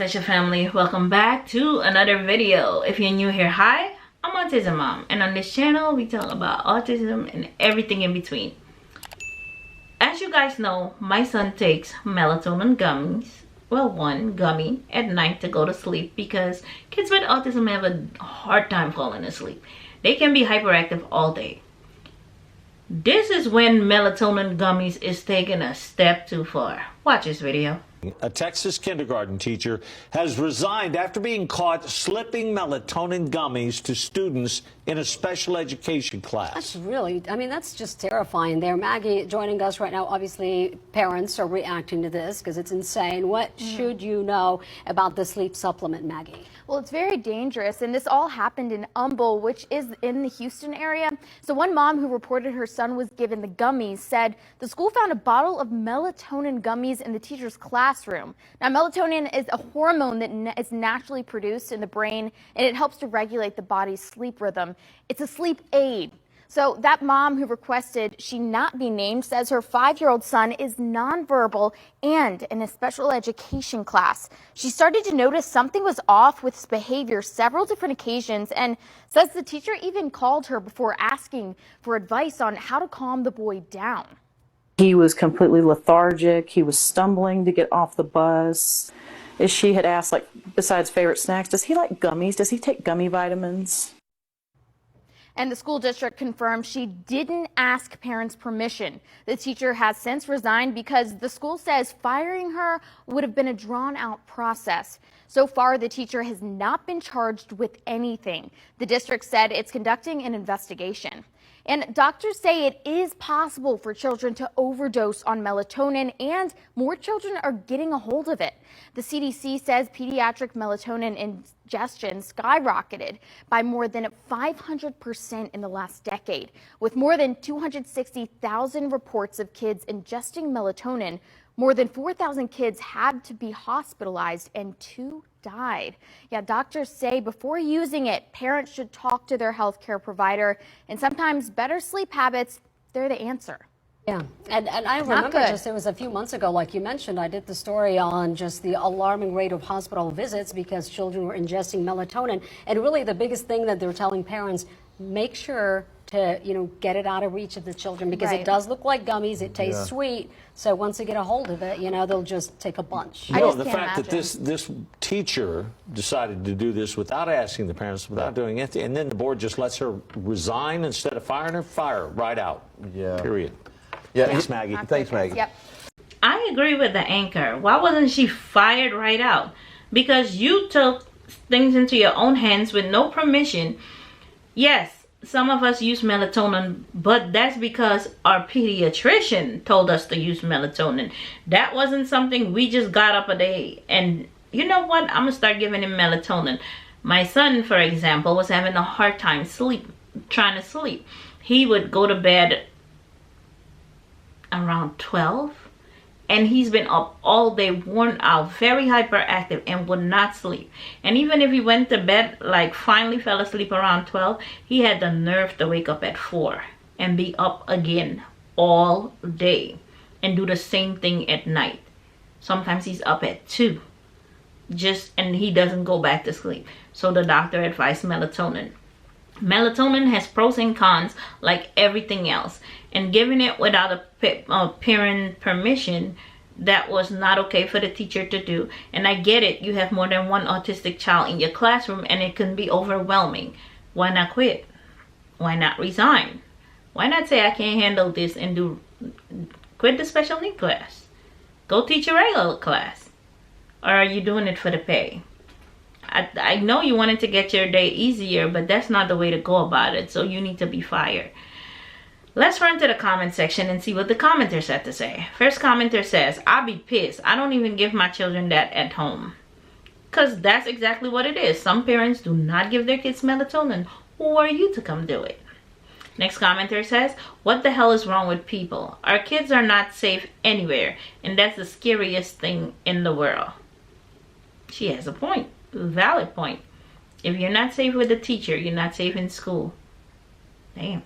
special family, welcome back to another video. If you're new here, hi, I'm Autism Mom, and on this channel we talk about autism and everything in between. As you guys know, my son takes melatonin gummies, well, one gummy at night to go to sleep, because kids with autism have a hard time falling asleep. They can be hyperactive all day. This is when melatonin gummies is taking a step too far. Watch this video. A Texas kindergarten teacher has resigned after being caught slipping melatonin gummies to students in a special education class. That's really, that's just terrifying there. Maggie joining us right now. Obviously, parents are reacting to this because it's insane. What should you know about the sleep supplement, Maggie? Well, it's very dangerous, and this all happened in Humble, which is in the Houston area. So one mom who reported her son was given the gummies said the school found a bottle of melatonin gummies in the teacher's classroom. Now, melatonin is a hormone that is naturally produced in the brain, and it helps to regulate the body's sleep rhythm. It's a sleep aid. So that mom who requested she not be named says her 5-year-old son is nonverbal and in a special education class. She started to notice something was off with his behavior several different occasions, and says the teacher even called her before asking for advice on how to calm the boy down. He was completely lethargic. He was stumbling to get off the bus. She had asked, besides favorite snacks, does he like gummies? Does he take gummy vitamins? And the school district confirmed she didn't ask parents' permission. The teacher has since resigned because the school says firing her would have been a drawn-out process. So far, the teacher has not been charged with anything. The district said it's conducting an investigation. And doctors say it is possible for children to overdose on melatonin, and more children are getting a hold of it. The CDC says pediatric melatonin ingestion skyrocketed by more than 500% in the last decade, with more than 260,000 reports of kids ingesting melatonin. More than 4,000 kids had to be hospitalized and 2 died. Yeah, doctors say before using it, parents should talk to their healthcare provider, and sometimes better sleep habits, they're the answer. Yeah, and I remember it was a few months ago, like you mentioned, I did the story on just the alarming rate of hospital visits because children were ingesting melatonin. And really the biggest thing that they're telling parents, make sure to, get it out of reach of the children, because it does look like gummies. It tastes sweet. So once they get a hold of it, they'll just take a bunch. The fact that this teacher decided to do this without asking the parents, without doing anything, and then the board just lets her resign instead of firing her, fire her right out. Yeah. Period. Yeah. Thanks, Maggie. Thanks, Maggie. Yep. I agree with the anchor. Why wasn't she fired right out? Because you took things into your own hands with no permission. Yes, some of us use melatonin, but that's because our pediatrician told us to use melatonin. That wasn't something we just got up a day and, you know what, I'm gonna start giving him melatonin. My son, for example, was having a hard time trying to sleep. He would go to bed around 12, and he's been up all day, worn out, very hyperactive, and would not sleep. And even if he went to bed, finally fell asleep around 12, he had the nerve to wake up at 4 and be up again all day and do the same thing at night. Sometimes he's up at 2 and he doesn't go back to sleep. So the doctor advised melatonin. Melatonin has pros and cons like everything else, and giving it without a parent permission, that was not okay for the teacher to do. And I get it, you have more than one autistic child in your classroom and it can be overwhelming. Why not quit? Why not resign? Why not say I can't handle this and quit the special need class? Go teach a regular class. Or are you doing it for the pay? I know you wanted to get your day easier, but that's not the way to go about it. So you need to be fired. Let's run to the comment section and see what the commenters had to say. First commenter says, I'll be pissed. I don't even give my children that at home. Because that's exactly what it is. Some parents do not give their kids melatonin. Who are you to come do it? Next commenter says, what the hell is wrong with people? Our kids are not safe anywhere, and that's the scariest thing in the world. She has a point. Valid point. If you're not safe with the teacher, you're not safe in school. Damn.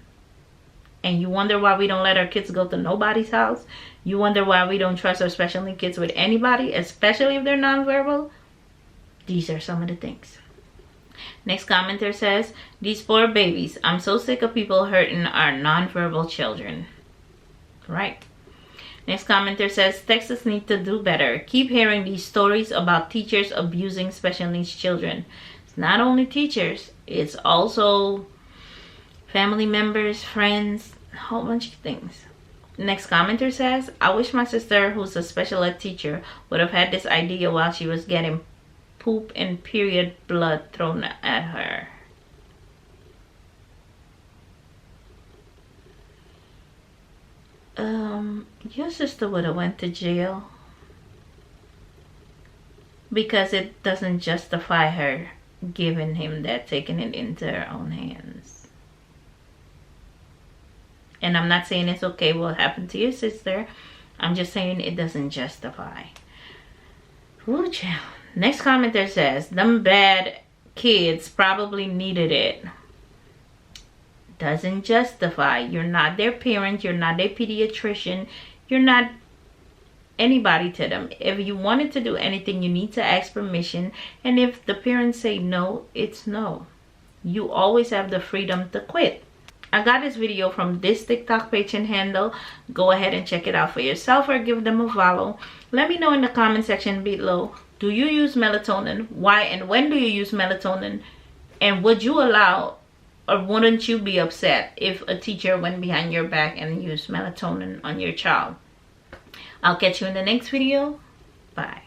And you wonder why we don't let our kids go to nobody's house? You wonder why we don't trust our special needs kids with anybody, especially if they're nonverbal? These are some of the things. Next commenter says, these poor babies. I'm so sick of people hurting our nonverbal children. Right. Next commenter says, Texas needs to do better. Keep hearing these stories about teachers abusing special needs children. It's not only teachers, it's also family members, friends, a whole bunch of things. Next commenter says, I wish my sister, who's a special ed teacher, would have had this idea while she was getting poop and period blood thrown at her. Your sister would have went to jail because it doesn't justify her giving him that, taking it into her own hands. And I'm not saying it's okay what happened to your sister. I'm just saying it doesn't justify. Ooh, child. Next commenter says, them bad kids probably needed it. Doesn't justify. You're not their parent. You're not their pediatrician. You're not anybody to them. If you wanted to do anything, you need to ask permission. And if the parents say no, it's no. You always have the freedom to quit. I got this video from this TikTok page and handle. Go ahead and check it out for yourself or give them a follow. Let me know in the comment section below. Do you use melatonin? Why and when do you use melatonin? And would you allow or wouldn't you be upset if a teacher went behind your back and used melatonin on your child? I'll catch you in the next video. Bye.